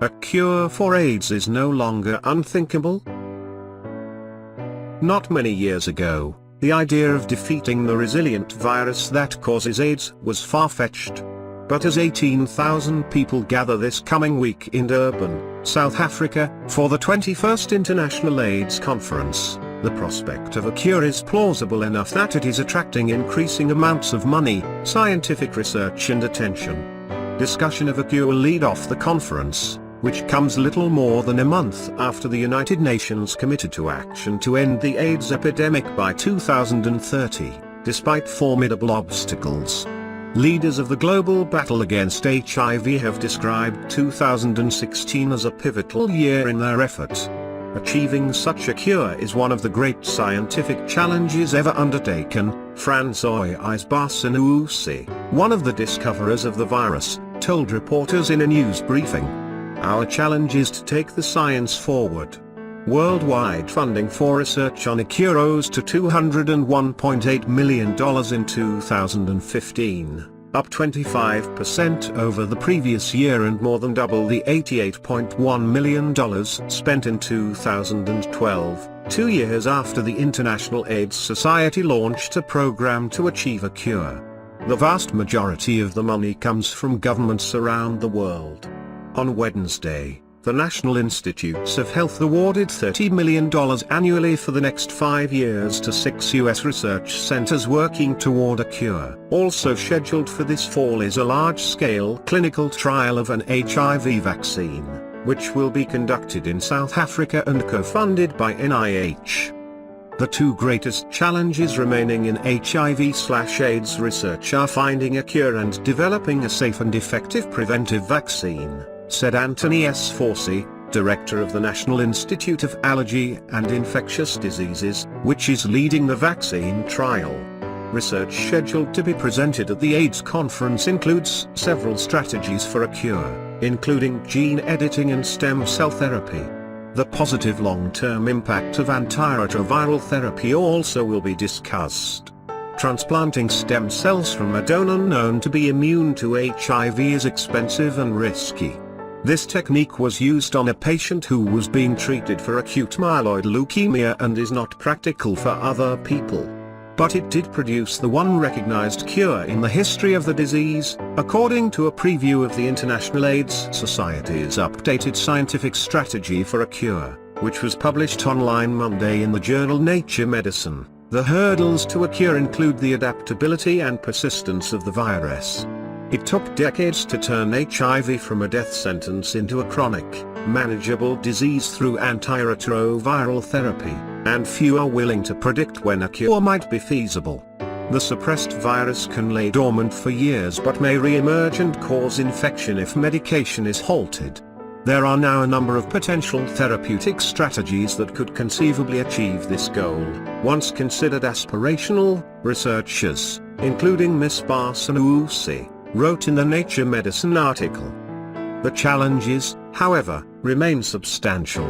A cure for AIDS is no longer unthinkable? Not many years ago, the idea of defeating the resilient virus that causes AIDS was far-fetched. But as 18,000 people gather this coming week in Durban, South Africa, for the 21st International AIDS Conference, the prospect of a cure is plausible enough that it is attracting increasing amounts of money, scientific research and attention. Discussion of a cure will lead off the conference, which comes little more than a month after the United Nations committed to action to end the AIDS epidemic by 2030, despite formidable obstacles. Leaders of the global battle against HIV have described 2016 as a pivotal year in their effort. Achieving such a cure is one of the great scientific challenges ever undertaken, Françoise Barré-Sinoussi, one of the discoverers of the virus, told reporters in a news briefing. Our challenge is to take the science forward. Worldwide funding for research on a cure rose to $201.8 million in 2015, up 25% over the previous year and more than double the $88.1 million spent in 2012, 2 years after the International AIDS Society launched a program to achieve a cure. The vast majority of the money comes from governments around the world. On Wednesday, the National Institutes of Health awarded $30 million annually for the next 5 years to 6 U.S. research centers working toward a cure. Also scheduled for this fall is a large-scale clinical trial of an HIV vaccine, which will be conducted in South Africa and co-funded by NIH. The two greatest challenges remaining in HIV/AIDS research are finding a cure and developing a safe and effective preventive vaccine, said Anthony S. Fauci, director of the National Institute of Allergy and Infectious Diseases, which is leading the vaccine trial. Research scheduled to be presented at the AIDS conference includes several strategies for a cure, including gene editing and stem cell therapy. The positive long-term impact of antiretroviral therapy also will be discussed. Transplanting stem cells from a donor known to be immune to HIV is expensive and risky. This technique was used on a patient who was being treated for acute myeloid leukemia and is not practical for other people. But it did produce the one recognized cure in the history of the disease, according to a preview of the International AIDS Society's updated scientific strategy for a cure, which was published online Monday in the journal Nature Medicine. The hurdles to a cure include the adaptability and persistence of the virus. It took decades to turn HIV from a death sentence into a chronic, manageable disease through antiretroviral therapy, and few are willing to predict when a cure might be feasible. The suppressed virus can lay dormant for years but may re-emerge and cause infection if medication is halted. There are now a number of potential therapeutic strategies that could conceivably achieve this goal, once considered aspirational. Researchers, including Ms. Barré-Sinoussi, wrote in the Nature Medicine article. The challenges, however, remain substantial.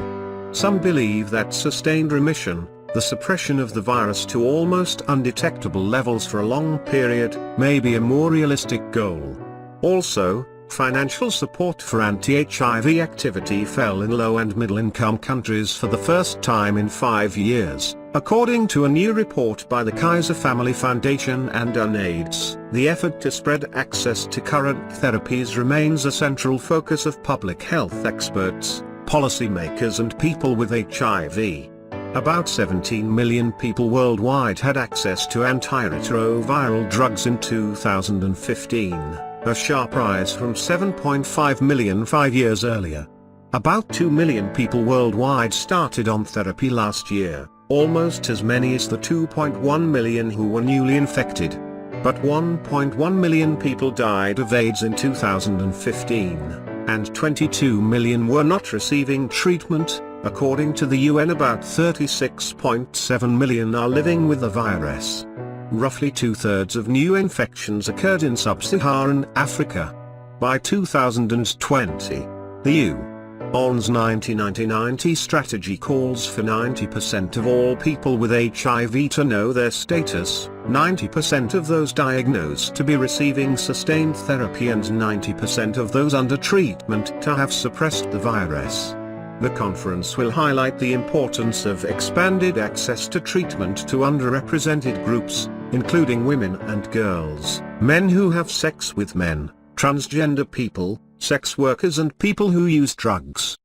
Some believe that sustained remission, the suppression of the virus to almost undetectable levels for a long period, may be a more realistic goal. Also, financial support for anti-HIV activity fell in low and middle-income countries for the first time in 5 years, according to a new report by the Kaiser Family Foundation and UNAIDS. The effort to spread access to current therapies remains a central focus of public health experts, policymakers and people with HIV. About 17 million people worldwide had access to antiretroviral drugs in 2015, a sharp rise from 7.5 million 5 years earlier. About 2 million people worldwide started on therapy last year, almost as many as the 2.1 million who were newly infected. But 1.1 million people died of AIDS in 2015, and 22 million were not receiving treatment. According to the UN, about 36.7 million are living with the virus. Roughly 2/3 of new infections occurred in sub-Saharan Africa. By 2020, the UN's 90-90-90 strategy calls for 90% of all people with HIV to know their status, 90% of those diagnosed to be receiving sustained therapy and 90% of those under treatment to have suppressed the virus. The conference will highlight the importance of expanded access to treatment to underrepresented groups, including women and girls, men who have sex with men, transgender people, sex workers and people who use drugs.